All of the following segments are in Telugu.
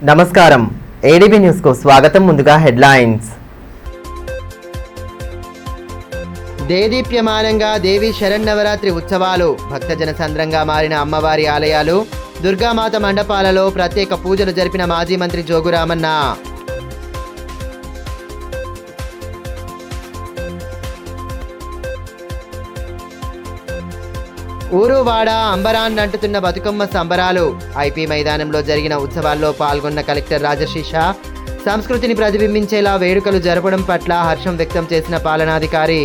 నమస్కారం ఏడీబీ న్యూస్ కు స్వాగతం. ముందుగా హెడ్లైన్స్. దేదీప్యమానంగా దేవి శరన్నవరాత్రి ఉత్సవాలు. భక్తజన సంద్రంగా మారిన అమ్మవారి ఆలయాలు. దుర్గామాత మండపాలలో ప్రత్యేక పూజలు జరిపిన మాజీ మంత్రి జోగురామన్న. ఊరువాడ అంబరాన్ అంటుతున్న బతుకమ్మ సంబరాలు. ఐపీ మైదానంలో జరిగిన ఉత్సవాల్లో పాల్గొన్న కలెక్టర్ రాజశీష సంస్కృతిని ప్రతిబింబించేలా వేడుకలు జరపడం పట్ల హర్షం వ్యక్తం చేసిన పాలనాధికారి.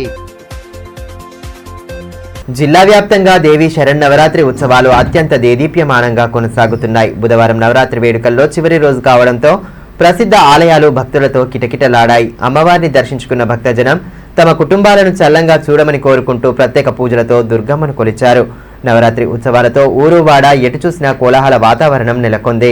జిల్లా వ్యాప్తంగా దేవి శరన్నవరాత్రి ఉత్సవాలు అత్యంత దేదీప్యమానంగా కొనసాగుతున్నాయి. బుధవారం నవరాత్రి వేడుకల్లో చివరి రోజు కావడంతో ప్రసిద్ధ ఆలయాలు భక్తులతో కిటకిటలాడాయి. అమ్మవారిని దర్శించుకున్న భక్తజనం తమ కుటుంబాలను చల్లంగా చూడమని కోరుకుంటూ ప్రత్యేక పూజలతో దుర్గమ్మను కొలిచారు. నవరాత్రి ఉత్సవాలతో ఊరువాడ ఎటు చూసినా కోలాహల వాతావరణం నెలకొంది.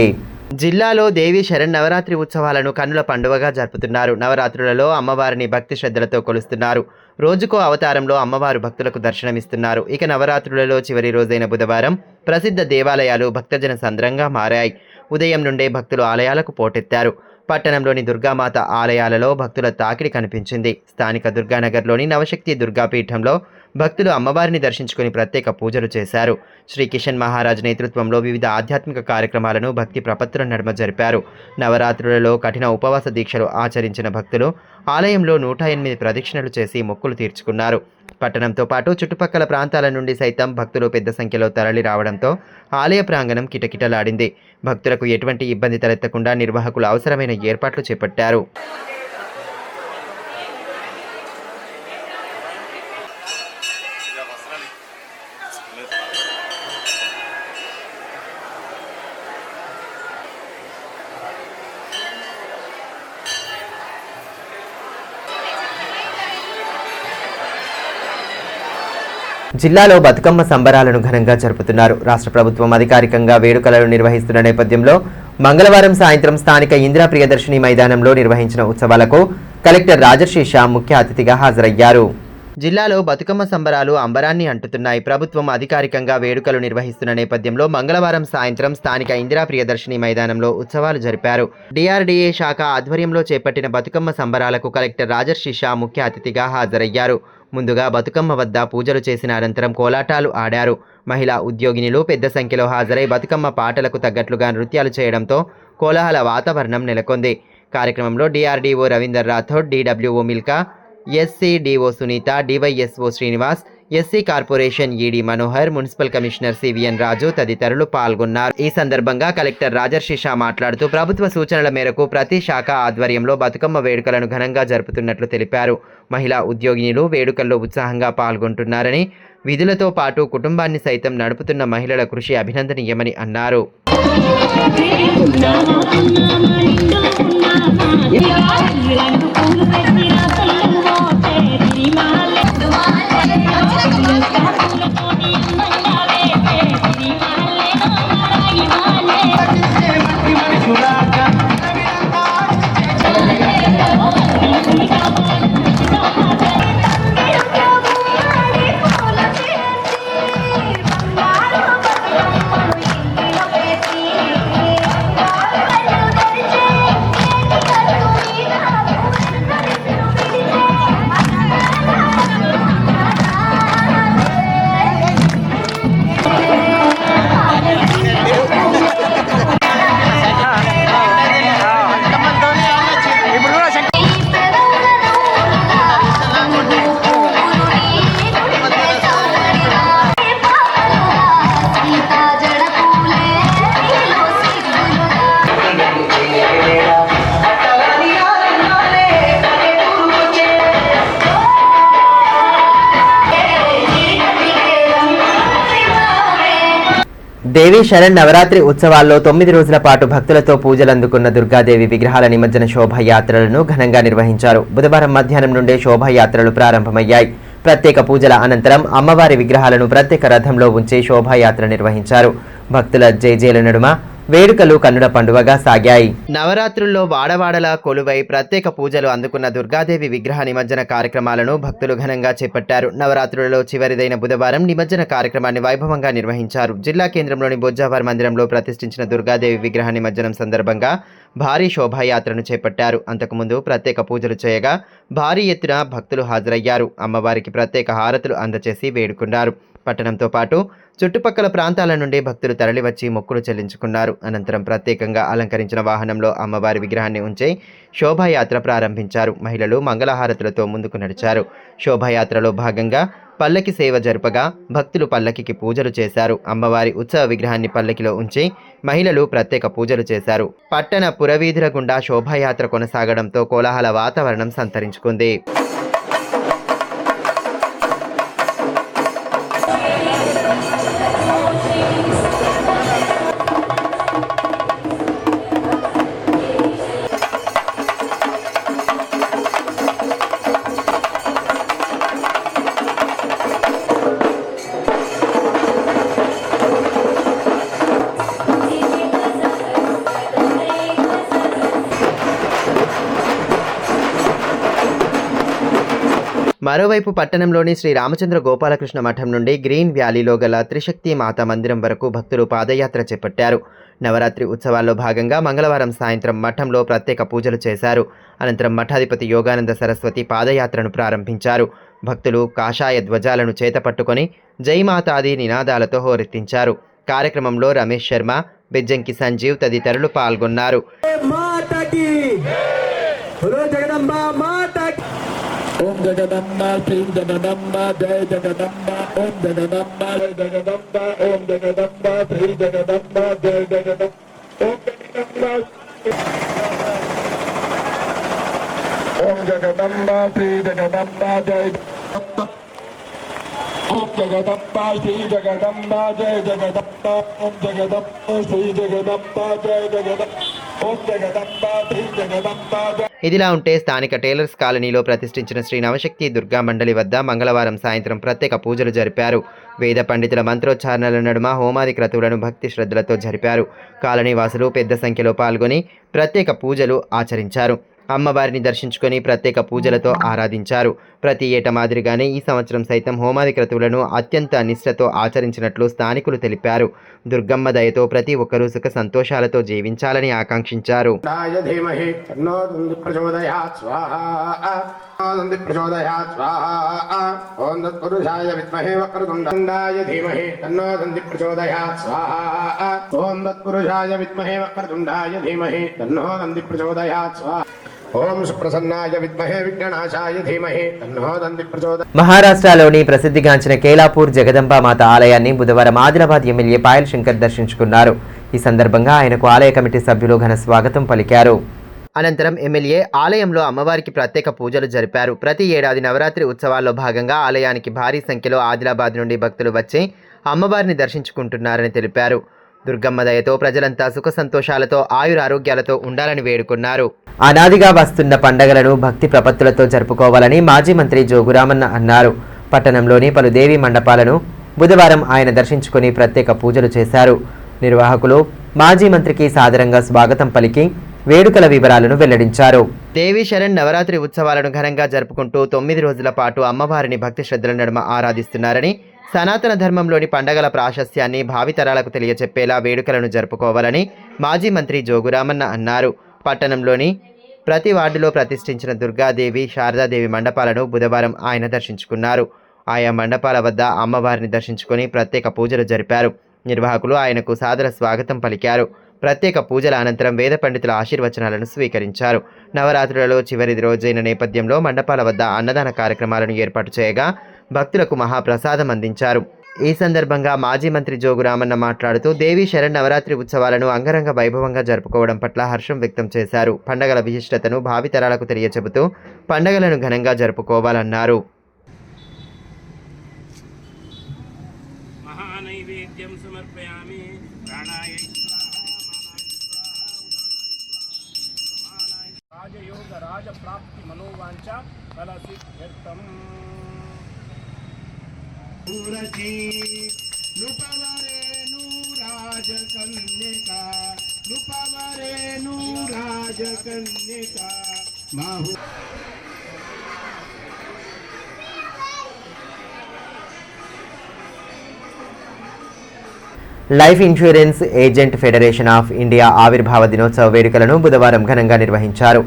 జిల్లాలో దేవి శరన్నవరాత్రి ఉత్సవాలను కన్నుల పండుగగా జరుపుతున్నారు. నవరాత్రులలో అమ్మవారిని భక్తి శ్రద్ధలతో కొలుస్తున్నారు. రోజుకో అవతారంలో అమ్మవారు భక్తులకు దర్శనమిస్తున్నారు. ఇక నవరాత్రులలో చివరి రోజైన బుధవారం ప్రసిద్ధ దేవాలయాలు భక్తజన సంద్రంగా మారాయి. ఉదయం నుండే భక్తులు ఆలయాలకు పోటెత్తారు. పట్టణంలోని దుర్గామాత ఆలయాలలో భక్తుల తాకిడి కనిపించింది. స్థానిక దుర్గానగర్లోని నవశక్తి దుర్గాపీఠంలో భక్తులు అమ్మవారిని దర్శించుకుని ప్రత్యేక పూజలు చేశారు. శ్రీ కిషన్ మహారాజ్ నేతృత్వంలో వివిధ ఆధ్యాత్మిక కార్యక్రమాలను భక్తి ప్రపత్తుల నడుమ జరిపారు. నవరాత్రులలో కఠిన ఉపవాస దీక్షలు ఆచరించిన భక్తులు ఆలయంలో 108 ప్రదక్షిణలు చేసి మొక్కులు తీర్చుకున్నారు. పట్టణంతో పాటు చుట్టుపక్కల ప్రాంతాల నుండి సైతం భక్తులు పెద్ద సంఖ్యలో తరలి రావడంతో ఆలయ ప్రాంగణం కిటకిటలాడింది. భక్తులకు ఎటువంటి ఇబ్బంది తలెత్తకుండా నిర్వాహకులు అవసరమైన ఏర్పాట్లు చేపట్టారు. జిల్లాలో బతుకమ్మ సంబరాలను ఘనంగా జరుపుతున్నారు. రాష్ట్ర ప్రభుత్వం అధికారికంగా వేడుకలను నిర్వహిస్తున్న నేపథ్యంలో మంగళవారం సాయంత్రం స్థానిక ఇందిరా ప్రియదర్శిని మైదానంలో నిర్వహించిన ఉత్సవాలకు కలెక్టర్ రాజశీష ముఖ్య అతిథిగా హాజరయ్యారు. జిల్లాలో బతుకమ్మ సంబరాలు అంబరాన్ని అంటుతున్నాయి. ప్రభుత్వం అధికారికంగా వేడుకలు నిర్వహిస్తున్న నేపథ్యంలో మంగళవారం సాయంత్రం స్థానిక ఇందిరా ప్రియదర్శిని మైదానంలో ఉత్సవాలు జరిపారు. డిఆర్డీఏ శాఖ ఆధ్వర్యంలో చేపట్టిన బతుకమ్మ సంబరాలకు కలెక్టర్ రాజశీష ముఖ్య అతిథిగా హాజరయ్యారు. ముందుగా బతుకమ్మ వద్ద పూజలు చేసిన అనంతరం కోలాటాలు ఆడారు. మహిళా ఉద్యోగినులు పెద్ద సంఖ్యలో హాజరై బతుకమ్మ పాటలకు తగ్గట్లుగా నృత్యాలు చేయడంతో కోలాహల వాతావరణం నెలకొంది. కార్యక్రమంలో DRDO Ravinder Rathod, DWO Milka, SCDO Sunitha, DYSO Srinivas, SC corporation ED Manohar, municipal commissioner CVN Raju తదితరులు పాల్గొన్నారు. ఈ సందర్భంగా కలెక్టర్ రాజశీష మాట్లాడుతూ ప్రభుత్వ సూచనల మేరకు ప్రతి శాఖ ఆధ్వర్యంలో బతుకమ్మ వేడుకలను ఘనంగా జరుపుతున్నట్లు తెలిపారు. మహిళా ఉద్యోగినులు వేడుకల్లో ఉత్సాహంగా పాల్గొంటున్నారని, విధులతో పాటు కుటుంబాన్ని సైతం నడుపుతున్న మహిళల కృషి అభినందనీయమని అన్నారు. దేవి శరణ్ నవరాత్రి ఉత్సవాల్లో 9 రోజుల పాటు భక్తులతో పూజలందుకున్న దుర్గాదేవి విగ్రహాల నిమజ్జన శోభాయాత్రలను ఘనంగా నిర్వహించారు. బుధవారం మధ్యాహ్నం నుండే శోభాయాత్రలు ప్రారంభమయ్యాయి. ప్రత్యేక పూజల అనంతరం అమ్మవారి విగ్రహాలను ప్రత్యేక రథంలో ఉంచి శోభాయాత్ర నిర్వహించారు. భక్తుల జేజేల నడుమ వేడుకలు కన్నుల పండువగా సాగాయి. నవరాత్రుల్లో వాడవాడలా కొలువై ప్రత్యేక పూజలు అందుకున్న దుర్గాదేవి విగ్రహ నిమజ్జన కార్యక్రమాలను భక్తులు ఘనంగా చేపట్టారు. నవరాత్రులలో చివరిదైన బుధవారం నిమజ్జన కార్యక్రమాన్ని వైభవంగా నిర్వహించారు. జిల్లా కేంద్రంలోని బొజ్జావార్ మందిరంలో ప్రతిష్ఠించిన దుర్గాదేవి విగ్రహ నిమజ్జనం సందర్భంగా భారీ శోభాయాత్రను చేపట్టారు. అంతకుముందు ప్రత్యేక పూజలు చేయగా భారీ ఎత్తున భక్తులు హాజరయ్యారు. అమ్మవారికి ప్రత్యేక హారతులు అందచేసి వేడుకున్నారు. పట్టణంతో పాటు చుట్టుపక్కల ప్రాంతాల నుండి భక్తులు తరలివచ్చి మొక్కులు చెల్లించుకున్నారు. అనంతరం ప్రత్యేకంగా అలంకరించిన వాహనంలో అమ్మవారి విగ్రహాన్ని ఉంచి శోభాయాత్ర ప్రారంభించారు. మహిళలు మంగళహారతులతో ముందుకు నడిచారు. శోభాయాత్రలో భాగంగా పల్లకి సేవ జరుపగా భక్తులు పల్లకికి పూజలు చేశారు. అమ్మవారి ఉత్సవ విగ్రహాన్ని పల్లకిలో ఉంచి మహిళలు ప్రత్యేక పూజలు చేశారు. పట్టణ పురవీధుల గుండా శోభాయాత్ర కొనసాగడంతో కోలాహల వాతావరణం సంతరించుకుంది. మరోవైపు పట్టణంలోని శ్రీ రామచంద్ర గోపాలకృష్ణ మఠం నుండి గ్రీన్ వ్యాలీలో గల త్రిశక్తి మాతా మందిరం వరకు భక్తులు పాదయాత్ర చేపట్టారు. నవరాత్రి ఉత్సవాల్లో భాగంగా మంగళవారం సాయంత్రం మఠంలో ప్రత్యేక పూజలు చేశారు. అనంతరం మఠాధిపతి యోగానంద సరస్వతి పాదయాత్రను ప్రారంభించారు. భక్తులు కాషాయ ధ్వజాలను చేతపట్టుకొని జైమాతాది నినాదాలతో హోరెత్తించారు. కార్యక్రమంలో రమేష్ శర్మ, బెజ్జంకి సంజీవ్ తదితరులు పాల్గొన్నారు. ఓం జగదంబ శ్రీ జగదంబ జయ జగదంబ ఓం జగదంబ జయ జగదంబ ఓం జగదంబ శ్రీ జగదంబ జయ జగదంబ ఓం జగదంబ శ్రీ జగదంబ జయ ఓం జగదంబ శ్రీ జగదంబ జయ జగదంబ ఓం జగదంబ శ్రీ జగదంబ జయ జగదంబ ఓం జగదంబ శ్రీ జగదంబ జయ. ఇదిలా ఉంటే స్థానిక టైలర్స్ కాలనీలో ప్రతిష్ఠించిన శ్రీ నవశక్తి దుర్గా మండలి వద్ద మంగళవారం సాయంత్రం ప్రత్యేక పూజలు జరిపారు. వేద పండితుల మంత్రోచ్చారణల నడుమ హోమాది క్రతువులను భక్తి శ్రద్ధలతో జరిపారు. కాలనీ వాసులు పెద్ద సంఖ్యలో పాల్గొని ప్రత్యేక పూజలు ఆచరించారు. అమ్మవారిని దర్శించుకొని ప్రత్యేక పూజలతో ఆరాధించారు. ప్రతి ఏటా మాదిరిగానే ఈ సంవత్సరం సైతం హోమాది క్రతువులను అత్యంత నిష్ఠతో ఆచరించినట్లు స్థానికులు తెలిపారు. దుర్గమ్మ దయతో ప్రతి ఒక్కరూ సుఖ సంతోషాలతో జీవించాలని ఆకాంక్షించారు. ఓం సుప్రసన్నాయ విద్మహే విఘ్ననాశాయ ధీమహి తన్నో దంది ప్రచోదయాత్. మహారాష్ట్రలోని ప్రసిద్ధిగాంచిన కేలాపూర్ జగదంబ మాత ఆలయాన్ని బుధవారం ఆదిలాబాద్ ఎమ్మెల్యే పాయల్ శంకర్ దర్శించుకున్నారు. ఈ సందర్భంగా ఆయనకు ఆలయ కమిటీ సభ్యులు ఘన స్వాగతం పలికారు. అనంతరం ఎమ్మెల్యే ఆలయంలో అమ్మవారికి ప్రత్యేక పూజలు జరిపారు. ప్రతి ఏడాది నవరాత్రి ఉత్సవాల్లో భాగంగా ఆలయానికి భారీ సంఖ్యలో ఆదిలాబాద్ నుండి భక్తులు వచ్చి అమ్మవారిని దర్శించుకుంటున్నారని తెలిపారు. దుర్గమ్మ దయతో ప్రజలంతా సుఖ సంతోషాలతో ఆయురారోగ్యాలతో ఉండాలని వేడుకున్నారు. అనాదిగా వస్తున్న పండగలను భక్తి ప్రపత్తులతో జరుపుకోవాలని మాజీ మంత్రి జోగురామన్న అన్నారు. పట్టణంలోని పలు దేవీ మండపాలను బుధవారం ఆయన దర్శించుకుని ప్రత్యేక పూజలు చేశారు. నిర్వాహకులు మాజీ మంత్రికి సాదరంగా స్వాగతం పలికి వేడుకల వివరాలను వెల్లడించారు. దేవీ శరణ్ నవరాత్రి ఉత్సవాలను ఘనంగా జరుపుకుంటూ 9 రోజుల పాటు అమ్మవారిని భక్తి శ్రద్ధల నడుమ ఆరాధిస్తున్నారని, సనాతన ధర్మంలోని పండగల ప్రాశస్యాన్ని భావితరాలకు తెలియచెప్పేలా వేడుకలను జరుపుకోవాలని మాజీ మంత్రి జోగురామన్న అన్నారు. పట్టణంలోని ప్రతి వార్డులో ప్రతిష్ఠించిన దుర్గాదేవి, శారదాదేవి మండపాలను బుధవారం ఆయన దర్శించుకున్నారు. ఆయా మండపాల వద్ద అమ్మవారిని దర్శించుకొని ప్రత్యేక పూజలు జరిపారు. నిర్వాహకులు ఆయనకు సాదర స్వాగతం పలికారు. ప్రత్యేక పూజల అనంతరం వేద పండితుల ఆశీర్వచనాలను స్వీకరించారు. నవరాత్రులలో చివరి రోజైన నేపథ్యంలో మండపాల వద్ద అన్నదాన కార్యక్రమాలను ఏర్పాటు చేయగా భక్తులకు మహాప్రసాదం అందించారు. ఈ సందర్భంగా మాజీ మంత్రి జోగురామన్న మాట్లాడుతూ దేవీ శరణ్ నవరాత్రి ఉత్సవాలను అంగరంగ వైభవంగా జరుపుకోవడం పట్ల హర్షం వ్యక్తం చేశారు. పండగల విశిష్టతను భావితరాలకు తెలియచెబుతూ పండగలను ఘనంగా జరుపుకోవాలన్నారు. నూరాజ राजकन्यका नृपवरेणु राजकन्यका माहु life insurance agent federation of India ఆవిర్భావ దినోత్సవ వేడుకలను బుధవారం ఘనంగా నిర్వహించారు.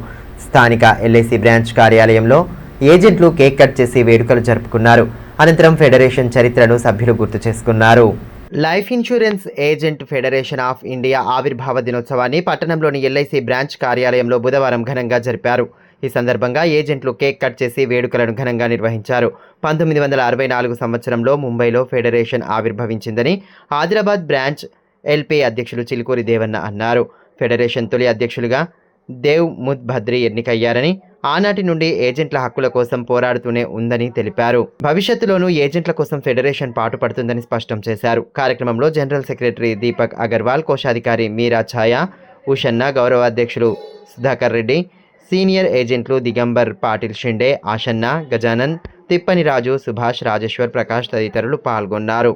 స్థానిక ఎల్ఐసి బ్రాంచ్ కార్యాలయంలో ఏజెంట్లు కేక్ కట్ చేసి వేడుకలు జరుపుకున్నారు. అనంతరం ఫెడరేషన్ చరిత్రను సభ్యులు గుర్తు చేసుకున్నారు. Life insurance agent federation of India ఆవిర్భావ దినోత్సవాన్ని పట్టణంలోని ఎల్ఐసి బ్రాంచ్ కార్యాలయంలో బుధవారం ఘనంగా జరిపారు. ఈ సందర్భంగా ఏజెంట్లు కేక్ కట్ చేసి వేడుకలను ఘనంగా నిర్వహించారు. 1964 సంవత్సరంలో ముంబైలో ఫెడరేషన్ ఆవిర్భవించిందని ఆదిలాబాద్ బ్రాంచ్ ఎల్పీ అధ్యక్షులు చిలుకూరి దేవన్న అన్నారు. ఫెడరేషన్ తొలి అధ్యక్షులుగా దేవ్ ముద్ భద్రి ఎన్నికయ్యారని, ఆనాటి నుండి ఏజెంట్ల హక్కుల కోసం పోరాడుతూనే ఉందని తెలిపారు. భవిష్యత్తులోనూ ఏజెంట్ల కోసం ఫెడరేషన్ పాటుపడుతుందని స్పష్టం చేశారు. కార్యక్రమంలో జనరల్ సెక్రటరీ దీపక్ అగర్వాల్, కోశాధికారి మీరా ఛాయా, ఉషన్న, గౌరవ అధ్యక్షులు సుధాకర్ రెడ్డి, సీనియర్ ఏజెంట్లు దిగంబర్ పాటిల్ షిండే, ఆషన్న, గజానన్, తిప్పని రాజు, సుభాష్, రాజేశ్వర్, ప్రకాష్ తదితరులు పాల్గొన్నారు.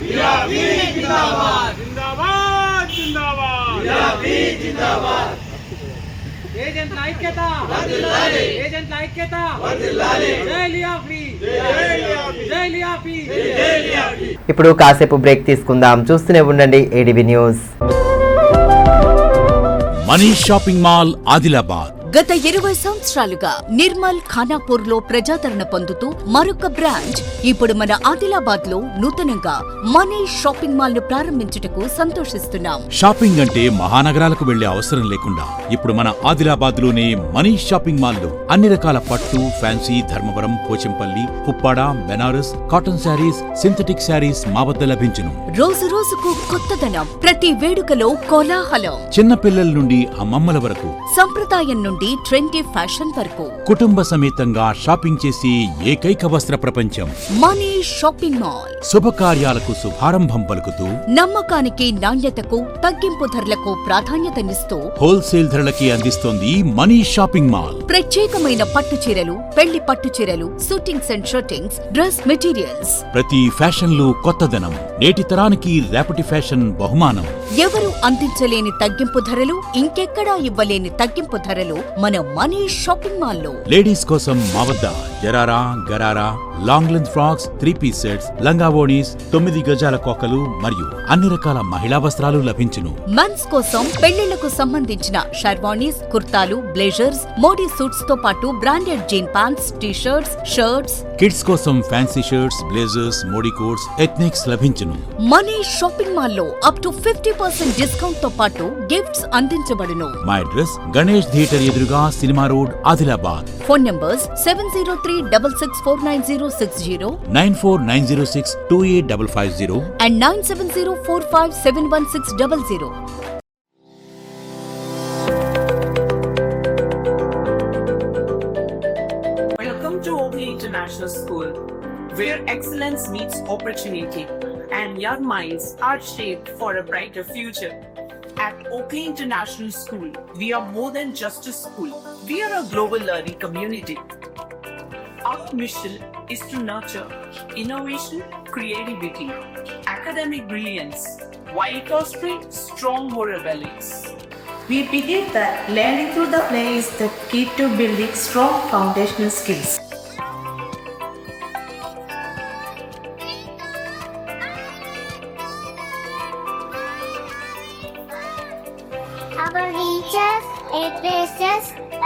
ఇప్పుడు కాసేపు బ్రేక్ తీసుకుందాం. చూస్తూనే ఉండండి ADV news. Manish shopping mall Adilabad గత 20 సంవత్సరాలుగా నిర్మల్ ఖానాపూర్ లో ప్రజాదరణ పొందుతూ మరొక బ్రాంచ్ ఇప్పుడు మన ఆదిలాబాద్ లో నూతనంగా మనీష్ షాపింగ్ మాల్ ను ప్రారంభించుటకు సంతోషిస్తున్నాం. షాపింగ్ అంటే మహానగరాలకు వెళ్లే అవసరం లేకుండా ఇప్పుడు మన ఆదిలాబాద్ లోనే మనీష్ షాపింగ్ మాల్ లో అన్ని రకాల పట్టు, ఫ్యాన్సీ, ధర్మవరం, పోచంపల్లి, పుప్పాడ, Banaras, cotton saris, synthetic saris మా వద్ద లభించును. రోజు రోజుకు కొత్తదనం, ప్రతి వేడుకలో కోలాహలం. చిన్న పిల్లల నుండి అమ్మమ్మల వరకు, సంప్రదాయం నుండి ట్రెండీ ఫ్యాషన్ వరకు కుటుంబ సమేతంగా షాపింగ్ చేసి ఏకైక వస్త్ర ప్రపంచం మనీష్ షాపింగ్ మాల్. శుభకార్యాలకు శుభారంభం పలుకుతూ, నమ్మకానికి, నాణ్యతకు, తగ్గింపు ధరలకు ప్రాధాన్యతనిస్తూ హోల్సేల్ ధరలకి అందిస్తోంది మనీష్ షాపింగ్ మాల్. ప్రత్యేకమైన పట్టు చీరలు, పెళ్లి పట్టు చీరలు, shootings and shirtings, dress materials. ప్రతి ఫ్యాషన్ లో కొత్తదనం, నేటి తరానికి రేపటి ఫ్యాషన్ బహుమానం. ఎవరు అందించలేని తగ్గింపు ధరలు, ఇంకెక్కడా ఇవ్వలేని తగ్గింపు ధరలు మన మనీష్ షాపింగ్ మాల్ లో. లేడీస్ కోసం మా వద్ద జరారా, gharara, long length frocks, 3-piece sets, లంగావోణీస్, 9 గజాల కోకలు మరియు అన్ని రకాల మహిళా వస్త్రాలు లభించును. మెన్స్ కోసం పెళ్లిళ్లకు సంబంధించిన షర్వాణీస్, కుర్తాలు, బ్లేజర్స్, మోడీ సూట్స్ తో పాటు branded jean pants, t-shirts, shirts. Kids కోసం fancy shirts, blazers, Modi coats, ethnics లభించును. మనీష్ షాపింగ్ మాల్ లో అప్ టు 50% డిస్కౌంట్ తో పాటు గిఫ్ట్స్ అందించబడును. మా అడ్రస్ గణేష్ థియేటర్ ఎదురుగా, cinema road, Adilabad. Phone numbers 703-6649-060 9490628550 and 9704571600. Welcome to Oakley International School, where excellence meets opportunity and young minds are shaped for a brighter future. At Oakley International School, we are more than just a school. We are a global learning community. Our mission is to nurture innovation, creativity, academic brilliance, while fostering strong moral values. We believe that learning through the play is the key to building strong foundational skills. Our teachers encourage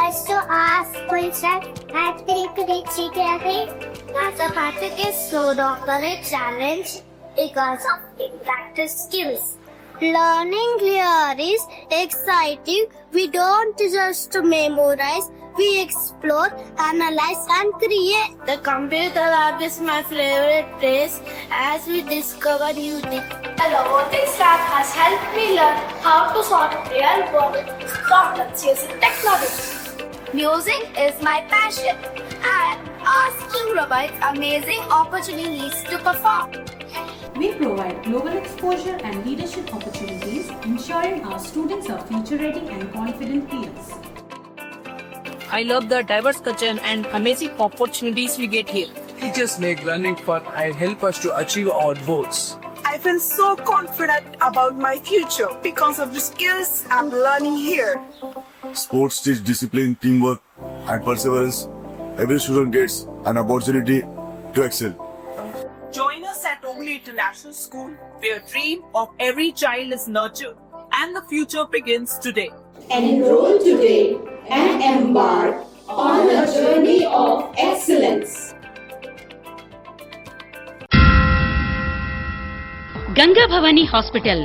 us to ask questions and think critically. As a practice is so dominant challenge because of practice skills. Learning here is exciting. We don't just memorize, we explore, analyze and create. The computer lab is my favorite place as we discover new things. The robotics lab has helped me learn how to solve real world problems using technology. Music is my passion and our school provides amazing opportunities to perform. We provide global exposure and leadership opportunities, ensuring our students are future-ready and confident peers. I love the diverse culture and amazing opportunities we get here. Teachers make learning fun and help us to achieve our goals. I feel so confident about my future because of the skills I'm learning here. Sports teach discipline, teamwork, and perseverance. Every student gets an opportunity to excel. Join us at Oakley International School, where dream of every child is nurtured and the future begins today. Enroll today and embark on a journey of excellence. Ganga Bhavani hospital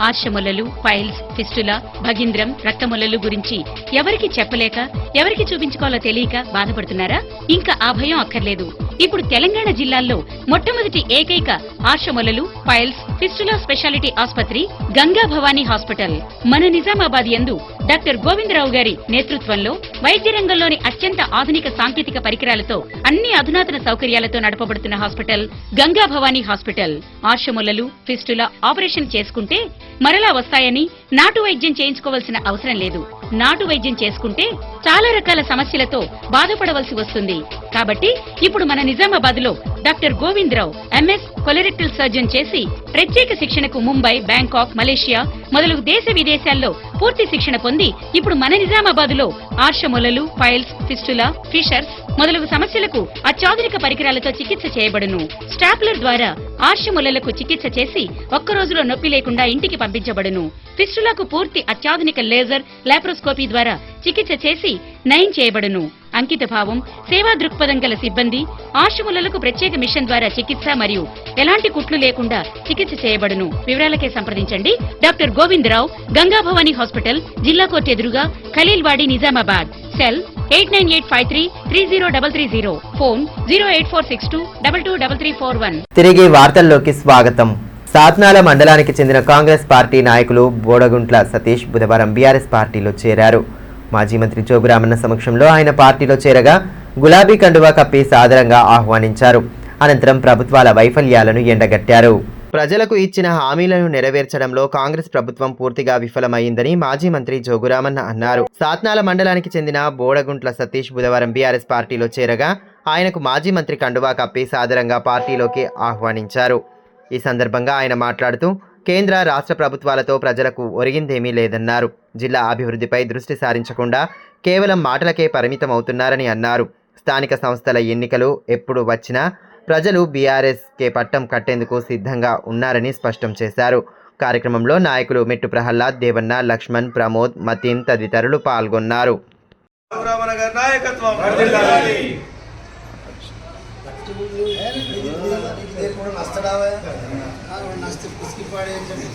ఆర్షములలు, పైల్స్, ఫిస్టులా, భగింద్రం, రక్తములలు గురించి ఎవరికి చెప్పలేక ఎవరికి చూపించుకోవాలో తెలియక బాధపడుతున్నారా? ఇంకా ఆ భయం అక్కర్లేదు. ఇప్పుడు తెలంగాణ జిల్లాల్లో మొట్టమొదటి ఏకైక ఆర్షములలు, పైల్స్, ఫిస్టులా స్పెషాలిటీ ఆసుపత్రి గంగా భవానీ హాస్పిటల్ మన నిజామాబాద్ యందు డాక్టర్ గోవిందరావు గారి నేతృత్వంలో వైద్య రంగంలోని అత్యంత ఆధునిక సాంకేతిక పరికరాలతో అన్ని అధునాతన సౌకర్యాలతో నడపబడుతున్న హాస్పిటల్ గంగా భవానీ హాస్పిటల్. ఆర్షములలు, ఫిస్టులా ఆపరేషన్ చేసుకుంటే మరలా వస్తాయని నాటు వైద్యం చేయించుకోవాల్సిన అవసరం లేదు. నాటు వైద్యం చేసుకుంటే చాలా రకాల సమస్యలతో బాధపడవలసి వస్తుంది. కాబట్టి ఇప్పుడు మన నిజామాబాద్ లో doctor Govindarao MS colorectal surgeon చేసి ప్రత్యేక శిక్షణకు ముంబై, బ్యాంకాక్, మలేషియా మొదలగు దేశ విదేశాల్లో పూర్తి శిక్షణ పొంది ఇప్పుడు మన నిజామాబాద్ లో ఆర్షములలు, పైల్స్, ఫిస్టులా, ఫిషర్స్ మొదలగు సమస్యలకు అత్యాధునిక పరికరాలతో చికిత్స చేయబడును. స్టాప్లర్ ద్వారా ఆర్షములలకు చికిత్స చేసి ఒక్క రోజులో నొప్పి లేకుండా ఇంటికి పంపించబడును. ఫిస్టులకు పూర్తి అత్యాధునిక లేజర్, లాప్రోస్కోపీ ద్వారా చికిత్స చేసి నయం చేయబడును. అంకిత భావం, సేవా దృక్పథం గల సిబ్బంది, ఆర్షములలకు ప్రత్యేక మిషన్ ద్వారా చికిత్స మరియు ఎలాంటి కుట్లు లేకుండా చికిత్స చేయబడును. వివరాలకే సంప్రదించండి డాక్టర్ గోవిందరావు, గంగా భవానీ హాస్పిటల్, జిల్లా కోర్టు ఎదురుగా, ఖలీల్వాడి, నిజామాబాద్. సెల్ 8985330330. ఫోన్ 08462223341. తిరిగి వార్తల్లోకి స్వాగతం. సాత్నాల మండలానికి చెందిన కాంగ్రెస్ పార్టీ నాయకులు బోడగుంట్ల సతీష్ బుధవారం బీఆర్ఎస్ పార్టీలో చేరారు. మాజీ మంత్రి జోగురామన్న సమక్షంలో ఆయన పార్టీలో చేరగా గులాబీ కండువా కప్పి సాదరంగా ఆహ్వానించారు. అనంతరం ప్రభుత్వాల వైఫల్యాలను ఎండగట్టారు. ప్రజలకు ఇచ్చిన హామీలను నెరవేర్చడంలో కాంగ్రెస్ ప్రభుత్వం పూర్తిగా విఫలమైందని మాజీ మంత్రి జోగురామన్న అన్నారు. సాత్నాల మండలానికి చెందిన బోడగుంట్ల సతీష్ బుధవారం బీఆర్ఎస్ పార్టీలో చేరగా ఆయనకు మాజీ మంత్రి కండువా కప్పి సాదరంగా పార్టీలోకి ఆహ్వానించారు. ఈ సందర్భంగా ఆయన మాట్లాడుతూ కేంద్ర రాష్ట్ర ప్రభుత్వాలతో ప్రజలకు ఒరిగిందేమీ లేదన్నారు. జిల్లా అభివృద్ధిపై దృష్టి సారించకుండా కేవలం మాటలకే పరిమితం అవుతున్నారని అన్నారు. స్థానిక సంస్థల ఎన్నికలు ఎప్పుడు వచ్చినా ప్రజలు బీఆర్ఎస్కే పట్టం కట్టేందుకు సిద్ధంగా ఉన్నారని స్పష్టం చేశారు. కార్యక్రమంలో నాయకులు మెట్టు ప్రహ్లాద్, దేవన్న, లక్ష్మణ్, ప్రమోద్, మతీన్ తదితరులు పాల్గొన్నారు.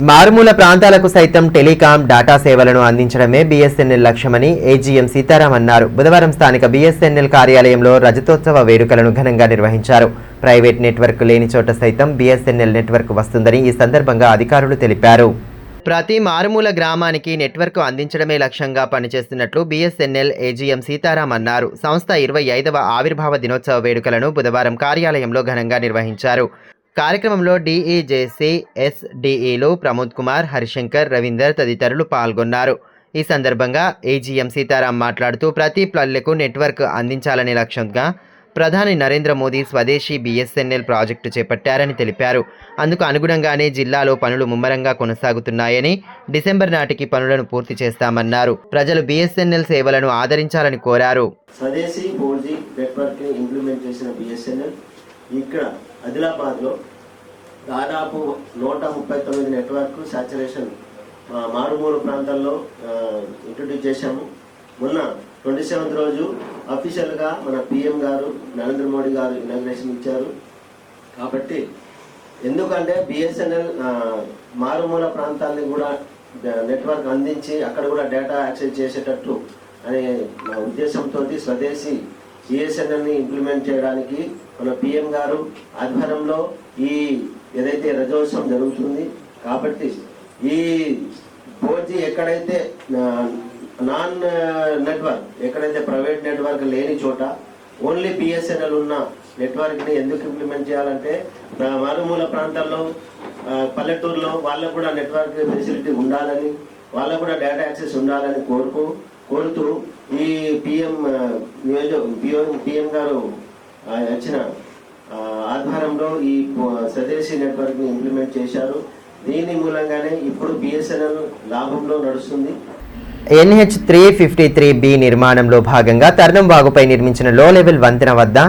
మారుమూల ప్రాంతాలకు సైతం టెలికాం, డాటా సేవలను అందించడమే బీఎస్ఎన్ఎల్ లక్ష్యమని ఏజీఎం సీతారాం అన్నారు. బుధవారం స్థానిక బీఎస్ఎన్ఎల్ కార్యాలయంలో రజతోత్సవ వేడుకలను ఘనంగా నిర్వహించారు. ప్రైవేట్ నెట్వర్క్ లేని చోట సైతం బీఎస్ఎన్ఎల్ నెట్వర్క్ వస్తుందని ఈ సందర్భంగా అధికారులు తెలిపారు. ప్రతి మారుమూల గ్రామానికి నెట్వర్క్ అందించడమే లక్ష్యంగా పనిచేస్తున్నట్లు బీఎస్ఎన్ఎల్ ఏజీఎం సీతారాం అన్నారు. సంస్థ 25వ ఆవిర్భావ దినోత్సవ వేడుకలను బుధవారం కార్యాలయంలో ఘనంగా నిర్వహించారు. కార్యక్రమంలో డీఈజేసీ ఎస్డీఈలు ప్రమోద్ కుమార్, హరిశంకర్, రవీందర్ తదితరులు పాల్గొన్నారు. ఈ సందర్భంగా ఏజీఎం సీతారాం మాట్లాడుతూ ప్రతి పల్లెకు నెట్వర్క్ అందించాలనే లక్ష్యంగా ప్రధాని నరేంద్ర మోదీ స్వదేశీ బీఎస్ఎన్ఎల్ ప్రాజెక్టు చేపట్టారని తెలిపారు. అందుకు అనుగుణంగానే జిల్లాలో పనులు ముమ్మరంగా కొనసాగుతున్నాయని, డిసెంబర్ నాటికి పనులను పూర్తి చేస్తామన్నారు. ప్రజలు బీఎస్ఎన్ఎల్ సేవలను ఆదరించాలని కోరారు. స్వదేశీ 4G నెట్వర్క్ ని ఇంప్లిమెంట్ చేసిన బీఎస్ఎన్ఎల్ ఇక్కడ ఆదిలాబాద్లో దాదాపు 139 నెట్వర్క్ సాచురేషన్ మారుమూల ప్రాంతాల్లో ఇంట్రొడ్యూస్ చేశాము. మొన్న 27th రోజు అఫీషియల్గా మన పిఎం గారు నరేంద్ర మోడీ గారు ఇనాగ్రేషన్ ఇచ్చారు. కాబట్టి ఎందుకంటే బిఎస్ఎన్ఎల్ మారుమూల ప్రాంతాలని కూడా నెట్వర్క్ అందించి అక్కడ కూడా డేటా యాక్సెస్ చేసేటట్టు అనే ఉద్దేశంతో స్వదేశీ బిఎస్ఎన్ఎల్ని ఇంప్లిమెంట్ చేయడానికి మన పిఎం గారు ఆధ్వర్యంలో ఈ ఏదైతే రజోత్సవం జరుగుతుంది. కాబట్టి ఈ 4G ఎక్కడైతే నాన్ నెట్వర్క్, ఎక్కడైతే ప్రైవేట్ నెట్వర్క్ లేని చోట ఓన్లీ బిఎస్ఎన్ఎల్ ఉన్న నెట్వర్క్ని ఎందుకు ఇంప్లిమెంట్ చేయాలంటే మారుమూల ప్రాంతాల్లో పల్లెటూరులో వాళ్ళకు కూడా నెట్వర్క్ ఫెసిలిటీ ఉండాలని, వాళ్ళకు కూడా డేటా యాక్సెస్ ఉండాలని కోరుతూ ఈ పిఎం గారు వచ్చిన ఆధ్వర్యంలో ఈ స్వదేశీ నెట్వర్క్ని ఇంప్లిమెంట్ చేశారు. దీని మూలంగానే ఇప్పుడు బిఎస్ఎన్ఎల్ లాభంలో నడుస్తుంది. NH 353B నిర్మాణంలో భాగంగా తర్నం వాగుపై నిర్మించిన లో లెవెల్ వంతెన వద్ద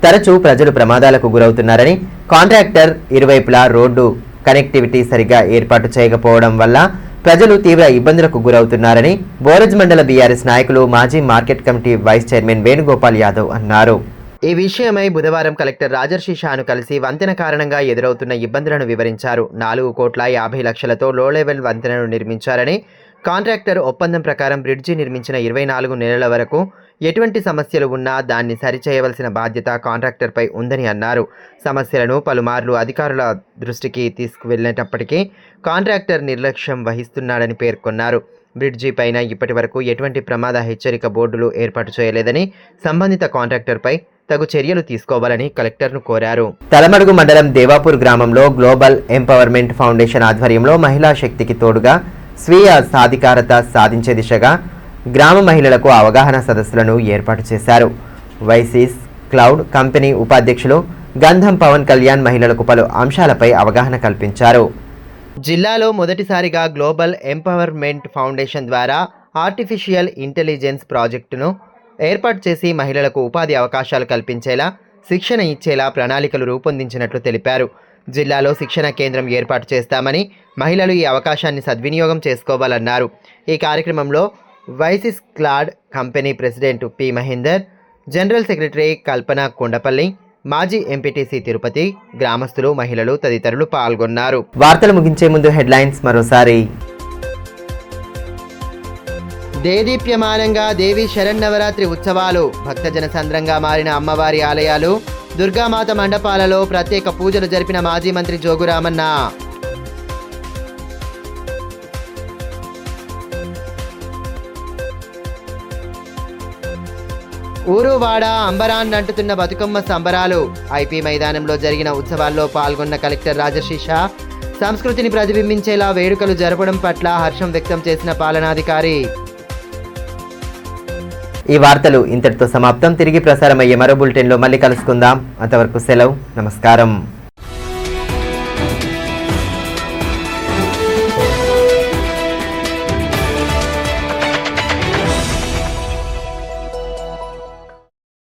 తరచూ ప్రజలు ప్రమాదాలకు గురవుతున్నారని, కాంట్రాక్టర్ ఇరువైపులా రోడ్డు కనెక్టివిటీ సరిగా ఏర్పాటు చేయకపోవడం వల్ల ప్రజలు తీవ్ర ఇబ్బందులకు గురవుతున్నారని బోరజ్ మండల బీఆర్ఎస్ నాయకులు, మాజీ market committee vice chairman Venugopal Yadav అన్నారు. ఈ విషయమై బుధవారం కలెక్టర్ రాజర్షి షాను కలిసి వంతెన కారణంగా ఎదురవుతున్న ఇబ్బందులను వివరించారు. 4,50,00,000తో లో లెవెల్ వంతెనను నిర్మించారని, కాంట్రాక్టర్ ఒప్పందం ప్రకారం బ్రిడ్జి నిర్మించిన 24 నెలల వరకు ఎటువంటి సమస్యలు ఉన్నా దాన్ని సరిచేయవలసిన బాధ్యత కాంట్రాక్టర్పై ఉందని అన్నారు. సమస్యలను పలుమార్లు అధికారుల దృష్టికి తీసుకువెళ్లినప్పటికీ కాంట్రాక్టర్ నిర్లక్ష్యం వహిస్తున్నాడని పేర్కొన్నారు. బ్రిడ్జి పైన ఇప్పటి వరకు ఎటువంటి ప్రమాద హెచ్చరిక బోర్డులు ఏర్పాటు చేయలేదని, సంబంధిత కాంట్రాక్టర్పై తగు చర్యలు తీసుకోవాలని కలెక్టర్ను కోరారు. తలమడుగు మండలం దేవాపూర్ గ్రామంలో గ్లోబల్ ఎంపవర్మెంట్ ఫౌండేషన్ ఆధ్వర్యంలో మహిళా శక్తికి తోడుగా స్వీయ సాధికారత సాధించే దిశగా గ్రామ మహిళలకు అవగాహన సదస్సులను ఏర్పాటు చేశారు. వైసిస్ క్లౌడ్ కంపెనీ ఉపాధ్యక్షులు గంధం పవన్ కళ్యాణ్ మహిళలకు పలు అంశాలపై అవగాహన కల్పించారు. జిల్లాలో మొదటిసారిగా గ్లోబల్ ఎంపవర్మెంట్ ఫౌండేషన్ ద్వారా ఆర్టిఫిషియల్ ఇంటెలిజెన్స్ ప్రాజెక్టును ఏర్పాటు చేసి మహిళలకు ఉపాధి అవకాశాలు కల్పించేలా శిక్షణ ఇచ్చేలా ప్రణాళికలు రూపొందించినట్లు తెలిపారు. జిల్లాలో శిక్షణ కేంద్రం ఏర్పాటు చేస్తామని, మహిళలు ఈ అవకాశాన్ని సద్వినియోగం చేసుకోవాలన్నారు. ఈ కార్యక్రమంలో వైసిస్ క్లాడ్ company president P Mahender, general secretary Kalpana Kondapalli, మాజీ ఎంపీటీసీ తిరుపతి, గ్రామస్తులు, మహిళలు తదితరులు పాల్గొన్నారు. వార్తలు ముగించే ముందు హెడ్లైన్స్ మరోసారి. దేదీప్యమానంగా దేవి శరన్నవరాత్రి ఉత్సవాలు, భక్తజన సంద్రంగా మారిన అమ్మవారి ఆలయాలు, దుర్గామాత మండపాలలో ప్రత్యేక పూజలు జరిపిన మాజీ మంత్రి జోగురామన్న. ఊరువాడ అంబరాన్ని అంటుతున్న బతుకమ్మ సంబరాలు, ఐపీ మైదానంలో జరిగిన ఉత్సవాల్లో పాల్గొన్న కలెక్టర్ రాజర్షి షా సంస్కృతిని ప్రతిబింబించేలా వేడుకలు జరపడం పట్ల హర్షం వ్యక్తం చేసిన పాలనాధికారి. ఈ వార్తలు ఇంతటితో సమాప్తం. తిరిగి ప్రసారమయ్యే మరో బులెటిన్లో మళ్ళీ కలుసుకుందాం. అంతవరకు సెలవు, నమస్కారం.